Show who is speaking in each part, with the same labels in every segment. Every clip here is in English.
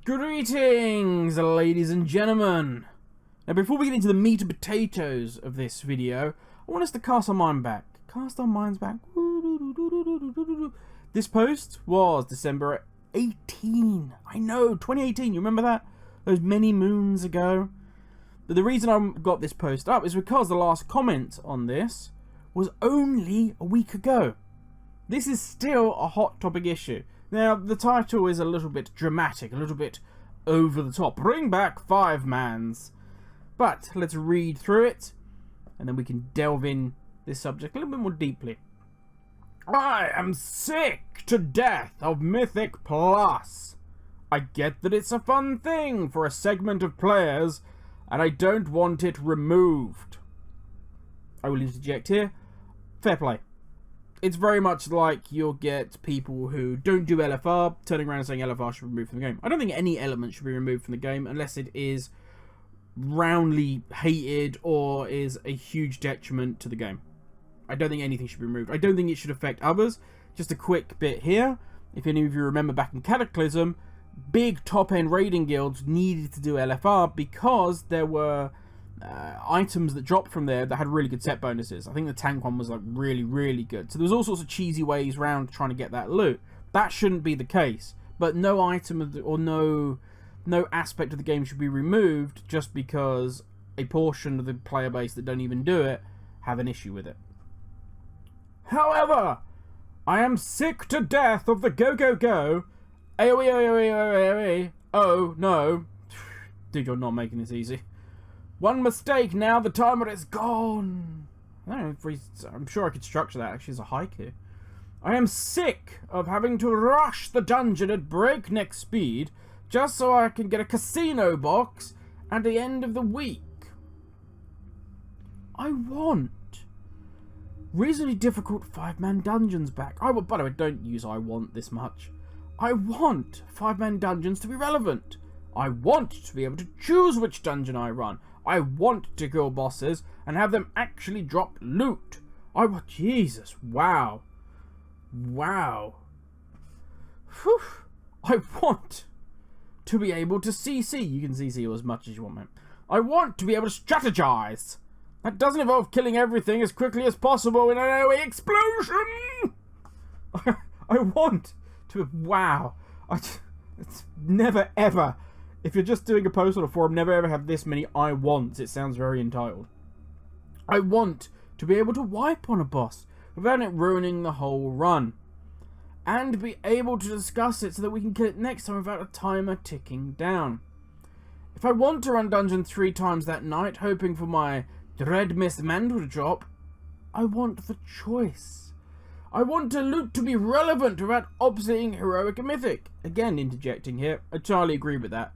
Speaker 1: Greetings, ladies and gentlemen. Now, before we get into the meat and potatoes of this video, I want us to cast our mind back. Cast our minds back. This post was December 18. I know, 2018. You remember that? Those many moons ago. But the reason I got this post up is because the last comment on this was only a week ago. This is still a hot topic issue. Now, the title is a little bit dramatic, a little bit over the top. Bring back 5-mans. But let's read through it, and then we can delve in this subject a little bit more deeply. I am sick to death of Mythic Plus. I get that it's a fun thing for a segment of players, and I don't want it removed. I will interject here. Fair play. It's very much like you'll get people who don't do LFR turning around and saying LFR should be removed from the game. I don't think any element should be removed from the game unless it is roundly hated or is a huge detriment to the game. I don't think anything should be removed. I don't think it should affect others. Just a quick bit here. If any of you remember back in Cataclysm, big top-end raiding guilds needed to do LFR because there were items that dropped from there that had really good set bonuses. I think the tank one was like really good. So there was all sorts of cheesy ways around trying to get that loot. That shouldn't be the case. But no item of the, or no aspect of the game should be removed just because a portion of the player base that don't even do it have an issue with it. However, I am sick to death of the go. AoE. Oh no. Dude, you're not making this easy. One mistake, now the timer is gone. I don't know if I'm sure I could structure that actually as a haiku. I am sick of having to rush the dungeon at breakneck speed just so I can get a casino box at the end of the week. I want reasonably difficult 5-man dungeons back. By the way, don't use I want this much. I want 5-man dungeons to be relevant. I want to be able to choose which dungeon I run. I want to kill bosses and have them actually drop loot. Jesus, wow. Wow. Whew. I want to be able to CC. You can CC as much as you want, man. I want to be able to strategize. That doesn't involve killing everything as quickly as possible in an AoE explosion. I want to... Wow. It's never ever... If you're just doing a post on a forum, never ever have this many I wants. It sounds very entitled. I want to be able to wipe on a boss without it ruining the whole run. And be able to discuss it so that we can kill it next time without a timer ticking down. If I want to run dungeon 3 times that night, hoping for my Dread Mist Mantle to drop, I want the choice. I want the loot to be relevant without obsoleting heroic and mythic. Again, interjecting here. I totally agree with that.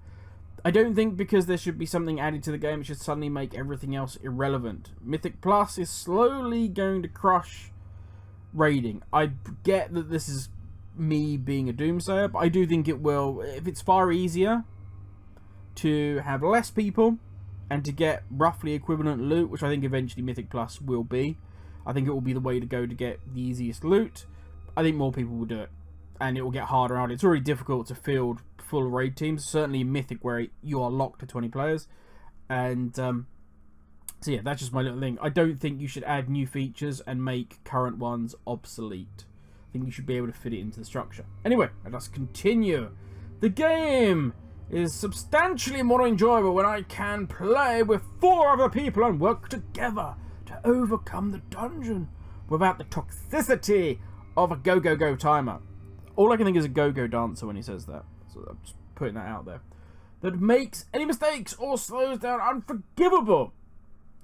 Speaker 1: I don't think because there should be something added to the game, it should suddenly make everything else irrelevant. Mythic Plus is slowly going to crush raiding. I get that this is me being a doomsayer, but I do think it will. If it's far easier to have less people and to get roughly equivalent loot, which I think eventually Mythic Plus will be, I think it will be the way to go to get the easiest loot. I think more people will do it, and it will get harder and harder. It's already difficult to field full raid teams, certainly in Mythic where you are locked to 20 players. And so yeah, that's just my little thing. I don't think you should add new features and make current ones obsolete. I think you should be able to fit it into the structure. Anyway, let us continue. The game is substantially more enjoyable when I can play with 4 other people and work together to overcome the dungeon without the toxicity of a go timer. All I can think is a go-go dancer when he says that. So I'm just putting that out there. That makes any mistakes or slows down unforgivable.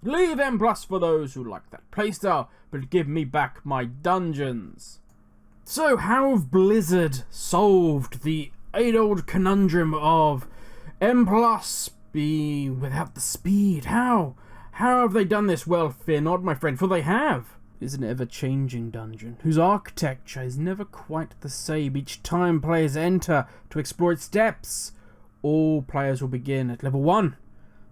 Speaker 1: Leave M+ for those who like that playstyle, but give me back my dungeons. So how have Blizzard solved the age-old conundrum of M+ be without the speed? How have they done this? Well, fear not, my friend, for they have. It's an ever-changing dungeon, whose architecture is never quite the same each time players enter to explore its depths. All players will begin at level 1,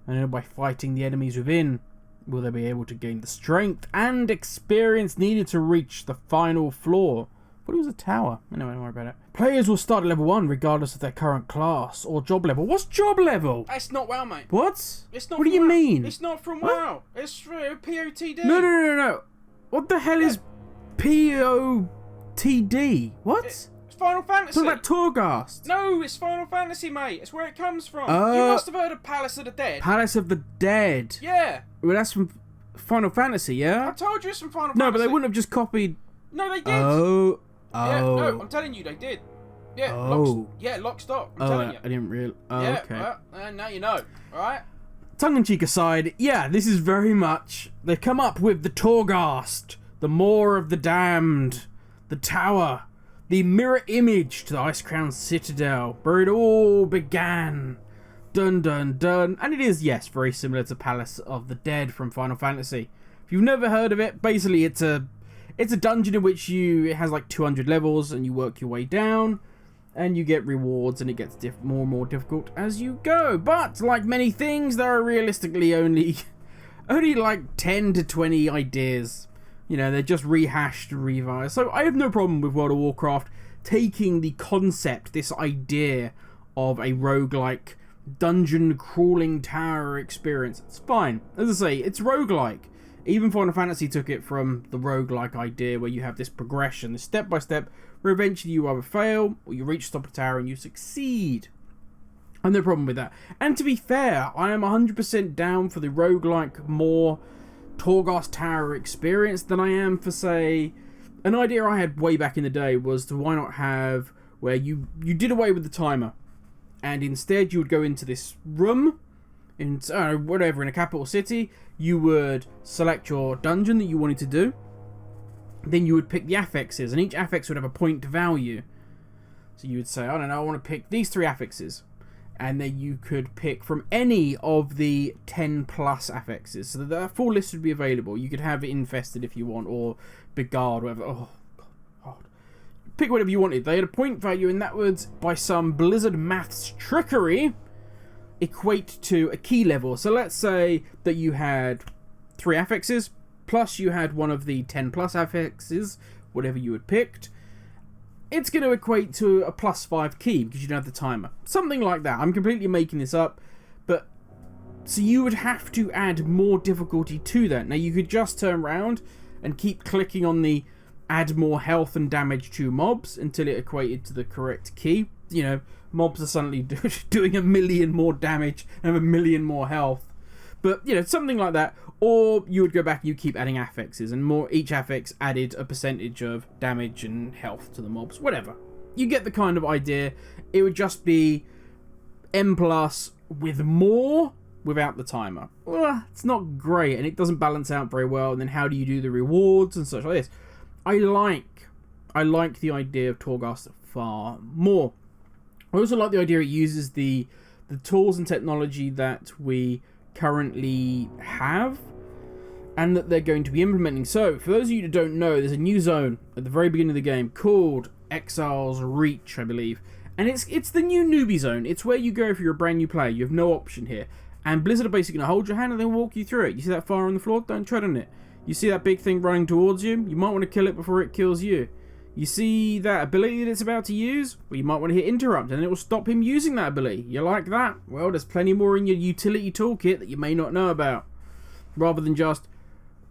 Speaker 1: and only by fighting the enemies within will they be able to gain the strength and experience needed to reach the final floor thought it was a tower. Anyway, don't worry about it. Players will start at level 1 regardless of their current class or job level. What's job level?
Speaker 2: It's not WoW, mate.
Speaker 1: What?
Speaker 2: It's not.
Speaker 1: What do you mean?
Speaker 2: It's not from WoW. It's for POTD.
Speaker 1: No. What the hell is POTD? What?
Speaker 2: It's Final Fantasy.
Speaker 1: Talk about Torghast.
Speaker 2: No, it's Final Fantasy, mate. It's where it comes from.
Speaker 1: Oh.
Speaker 2: You must have heard of Palace of the Dead.
Speaker 1: Palace of the Dead.
Speaker 2: Yeah.
Speaker 1: Well, that's from Final Fantasy, yeah?
Speaker 2: I told you it's from Final Fantasy.
Speaker 1: No, but they wouldn't have just copied...
Speaker 2: No, they did.
Speaker 1: Oh.
Speaker 2: Yeah, no, I'm telling you, they did. Yeah, lock, stock. I'm telling you.
Speaker 1: I didn't realize. Oh,
Speaker 2: yeah,
Speaker 1: okay.
Speaker 2: Well, now you know. Alright?
Speaker 1: Tongue-in-cheek aside, yeah, this is very much... They've come up with the Torghast, the Maw of the Damned, the Tower, the mirror image to the Ice-Crown Citadel, where it all began. Dun dun dun. And it is, yes, very similar to Palace of the Dead from Final Fantasy. If you've never heard of it, basically it's a dungeon in which it has like 200 levels and you work your way down and you get rewards and it gets more and more difficult as you go. But like many things, there are realistically only like 10 to 20 ideas. You know, they're just rehashed, revised. So I have no problem with World of Warcraft taking the concept, this idea of a roguelike dungeon crawling tower experience. It's fine. As I say, it's roguelike. Even Final Fantasy took it from the roguelike idea where you have this progression, this step by step, where eventually you either fail or you reach the top of the tower and you succeed. I have no problem with that. And to be fair, I am 100% down for the roguelike, more Torghast Tower experience than I am for, say, an idea I had way back in the day was to why not have where you did away with the timer and instead you would go into this room in whatever, in a capital city. You would select your dungeon that you wanted to do, then you would pick the affixes, and each affix would have a point value. So you would say, I don't know, I want to pick these 3 affixes, and then you could pick from any of the 10 plus affixes, so that the full list would be available. You could have it infested if you want, or beguiled, whatever. Oh God. Pick whatever you wanted. They had a point value, and that would, by some Blizzard maths trickery, equate to a key level. So let's say that you had 3 affixes, plus you had one of the 10 plus affixes, whatever you had picked. It's going to equate to a +5 key because you don't have the timer. Something like that. I'm completely making this up, but so you would have to add more difficulty to that. Now you could just turn around and keep clicking on the add more health and damage to mobs until it equated to the correct key. You know, mobs are suddenly doing 1 million more damage and 1 million more health. But, you know, something like that. Or you would go back and you keep adding affixes, and each affix added a percentage of damage and health to the mobs. Whatever. You get the kind of idea. It would just be M+ with more without the timer. Well, it's not great, and it doesn't balance out very well. And then how do you do the rewards and such like this? I like the idea of Torghast far more. I also like the idea it uses the tools and technology that we currently have and that they're going to be implementing. So, for those of you who don't know, there's a new zone at the very beginning of the game called Exile's Reach, I believe. And it's the new newbie zone. It's where you go if you're a brand new player. You have no option here. And Blizzard are basically going to hold your hand and then walk you through it. You see that fire on the floor? Don't tread on it. You see that big thing running towards you? You might want to kill it before it kills you. You see that ability that it's about to use? Well, you might want to hit interrupt and it will stop him using that ability. You like that? Well, there's plenty more in your utility toolkit that you may not know about. Rather than just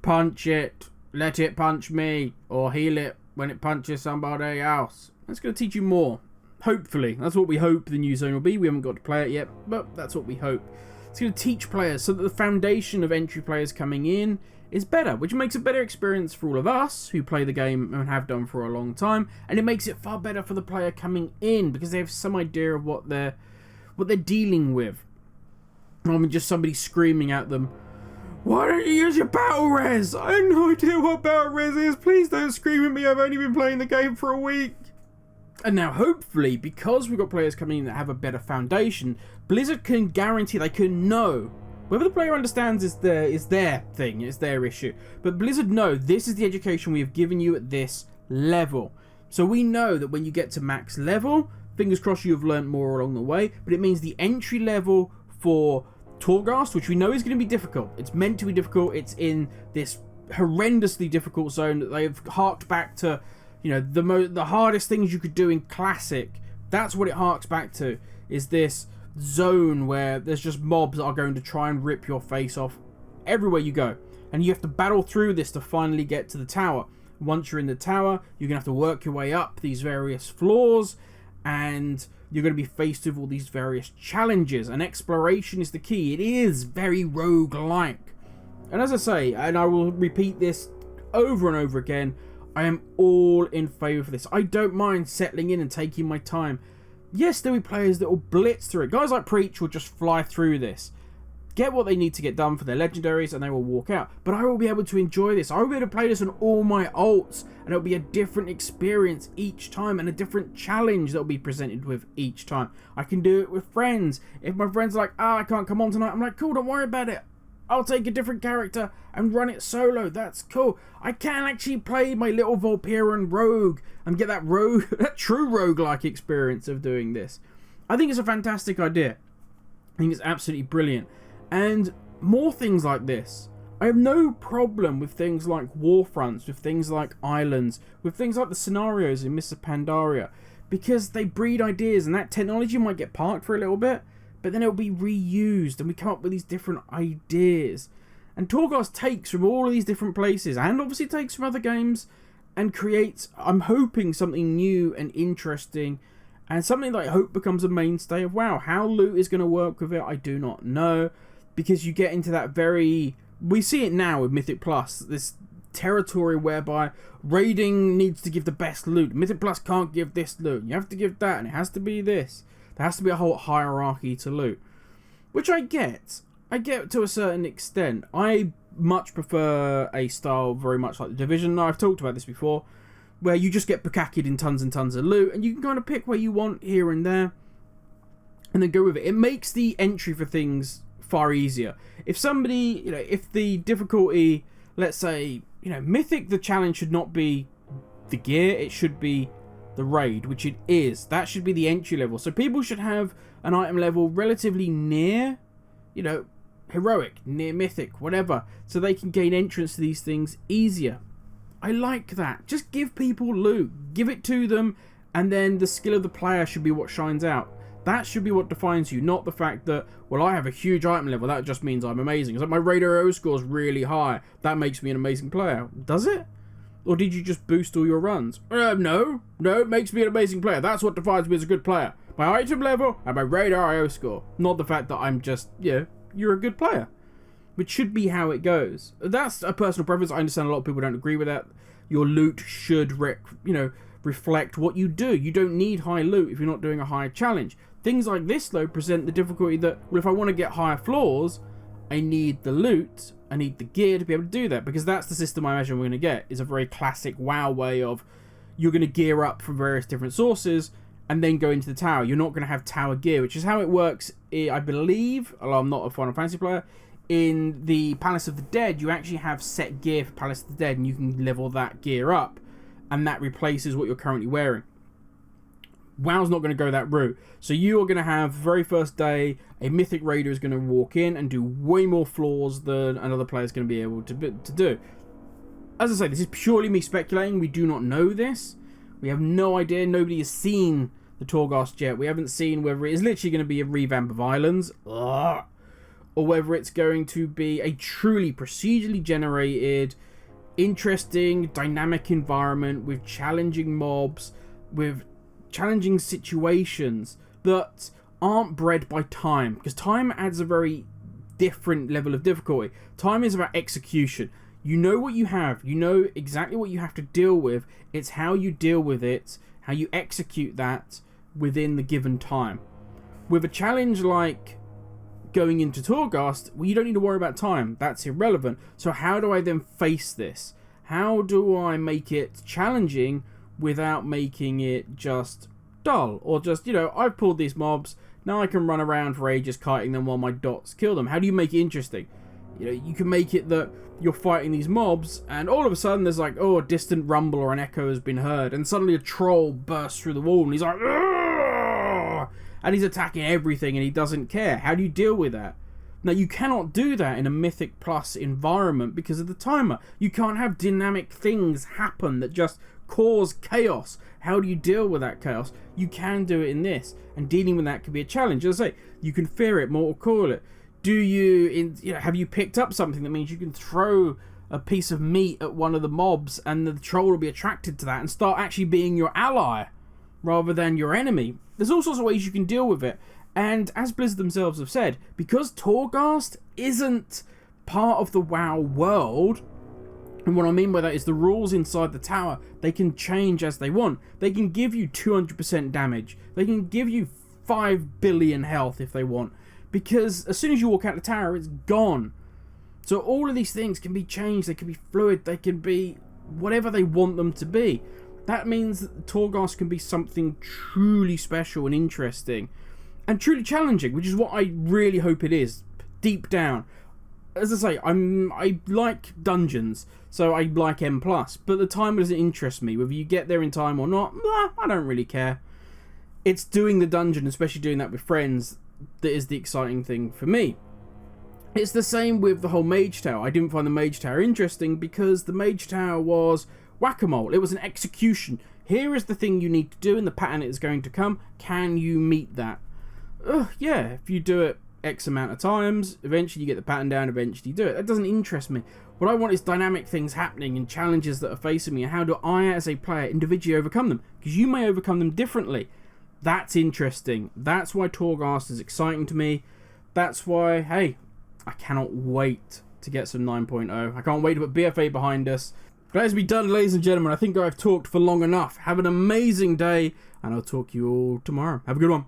Speaker 1: punch it, let it punch me, or heal it when it punches somebody else. That's going to teach you more. Hopefully. That's what we hope the new zone will be. We haven't got to play it yet, but that's what we hope. It's going to teach players so that the foundation of entry players coming in is better, which makes a better experience for all of us who play the game and have done for a long time, and it makes it far better for the player coming in because they have some idea of what they're dealing with, rather than just somebody screaming at them, "Why don't you use your battle res? I have no idea what battle res is. Please don't scream at me. I've only been playing the game for a week." And now, hopefully, because we've got players coming in that have a better foundation, Blizzard can guarantee, they can know. Whether the player understands is their thing, it's their issue. But Blizzard know this is the education we have given you at this level. So we know that when you get to max level, fingers crossed you have learnt more along the way, but it means the entry level for Torghast, which we know is going to be difficult. It's meant to be difficult. It's in this horrendously difficult zone that they've harked back to You know, the hardest things you could do in Classic, that's what it harks back to, is this zone where there's just mobs that are going to try and rip your face off everywhere you go. And you have to battle through this to finally get to the tower. Once you're in the tower, you're going to have to work your way up these various floors, and you're going to be faced with all these various challenges, and exploration is the key. It is very roguelike. And as I say, and I will repeat this over and over again, I am all in favour of this. I don't mind settling in and taking my time. Yes, there will be players that will blitz through it. Guys like Preach will just fly through this, get what they need to get done for their legendaries, and they will walk out. But I will be able to enjoy this. I will be able to play this on all my alts, and it'll be a different experience each time, and a different challenge that will be presented with each time. I can do it with friends. If my friends are like, I can't come on tonight, I'm like, cool, don't worry about it. I'll take a different character and run it solo. That's cool. I can actually play my little Vampirian rogue and get that true roguelike experience of doing this. I think it's a fantastic idea. I think it's absolutely brilliant. And more things like this. I have no problem with things like Warfronts, with things like Islands, with things like the scenarios in Mists of Pandaria, because they breed ideas, and that technology might get parked for a little bit, but then it'll be reused, and we come up with these different ideas. And Torghast takes from all of these different places, and obviously takes from other games, and creates, I'm hoping, something new and interesting, and something that I hope becomes a mainstay of WoW. How loot is going to work with it, I do not know, because you get into that very... We see it now with Mythic Plus, this territory whereby raiding needs to give the best loot. Mythic Plus can't give this loot. You have to give that, and it has to be this. There has to be a whole hierarchy to loot. Which I get. I get to a certain extent. I much prefer a style very much like The Division. I've talked about this before, where you just get bukakied in tons and tons of loot, and you can kind of pick where you want here and there, and then go with it. It makes the entry for things far easier. If somebody, if the difficulty, let's say, Mythic, the challenge should not be the gear, it should be the raid, which it is. That should be the entry level. So people should have an item level relatively near, heroic, near mythic, whatever, so they can gain entrance to these things easier. I like that. Just give people loot. Give it to them, and then the skill of the player should be what shines out. That should be what defines you, not the fact that, well, I have a huge item level, that just means I'm amazing. It's like my Raider O score is really high. That makes me an amazing player. Does it? Or did you just boost all your runs? No, it makes me an amazing player. That's what defines me as a good player. My item level and my Radar IO score. Not the fact that I'm just, you're a good player. Which should be how it goes. That's a personal preference. I understand a lot of people don't agree with that. Your loot should, reflect what you do. You don't need high loot if you're not doing a higher challenge. Things like this, though, present the difficulty that, well, if I want to get higher floors, I need the loot, I need the gear to be able to do that, because that's the system I imagine we're going to get, is a very classic WoW way of, you're going to gear up from various different sources, and then go into the tower. You're not going to have tower gear, which is how it works, I believe, although I'm not a Final Fantasy player, in the Palace of the Dead, you actually have set gear for Palace of the Dead, and you can level that gear up, and that replaces what you're currently wearing. WoW's not going to go that route. So you are going to have, very first day, a Mythic Raider is going to walk in and do way more floors than another player is going to be able to do. As I say, this is purely me speculating. We do not know this. We have no idea. Nobody has seen the Torghast yet. We haven't seen whether it is literally going to be a revamp of Islands, or whether it's going to be a truly procedurally generated, interesting, dynamic environment with challenging mobs, with challenging situations that aren't bred by time, because time adds a very different level of difficulty. Time is about execution. You know what you have, you know exactly what you have to deal with. It's how you deal with it, how you execute that within the given time. With a challenge like going into Torghast, well, you don't need to worry about time. That's irrelevant. So how do I then face this? How do I make it challenging without making it just dull, or just, I've pulled these mobs, now I can run around for ages kiting them while my dots kill them. How do you make it interesting? You can make it that you're fighting these mobs, and all of a sudden there's like, a distant rumble or an echo has been heard, and suddenly a troll bursts through the wall, and he's like, "Argh!" And he's attacking everything, and he doesn't care. How do you deal with that? Now, you cannot do that in a Mythic Plus environment because of the timer. You can't have dynamic things happen that just cause chaos. How do you deal with that chaos? You can do it in this, and dealing with that can be a challenge. As I say, you can fear it, mortal coil it. Have you picked up something that means you can throw a piece of meat at one of the mobs, and the troll will be attracted to that and start actually being your ally rather than your enemy? There's all sorts of ways you can deal with it. And as Blizzard themselves have said, because Torghast isn't part of the WoW world, and what I mean by that is the rules inside the tower, they can change as they want. They can give you 200% damage. They can give you 5 billion health if they want. Because as soon as you walk out the tower, it's gone. So all of these things can be changed. They can be fluid. They can be whatever they want them to be. That means that Torghast can be something truly special and interesting. And truly challenging, which is what I really hope it is, deep down. As I say, I like dungeons, so I like M+, but the timer doesn't interest me. Whether you get there in time or not, I don't really care. It's doing the dungeon, especially doing that with friends, that is the exciting thing for me. It's the same with the whole Mage Tower. I didn't find the Mage Tower interesting because the Mage Tower was whack-a-mole. It was an execution. Here is the thing you need to do and the pattern it is going to come. Can you meet that? Yeah, if you do it X amount of times, eventually you get the pattern down, eventually you do it. That doesn't interest me. What I want is dynamic things happening and challenges that are facing me, and how do I as a player individually overcome them? Because you may overcome them differently. That's interesting. That's why Torghast is exciting to me. That's why, hey, I cannot wait to get some 9.0. I can't wait to put BFA behind us. But that has been done, ladies and gentlemen. I think I've talked for long enough. Have an amazing day, and I'll talk to you all tomorrow. Have a good one.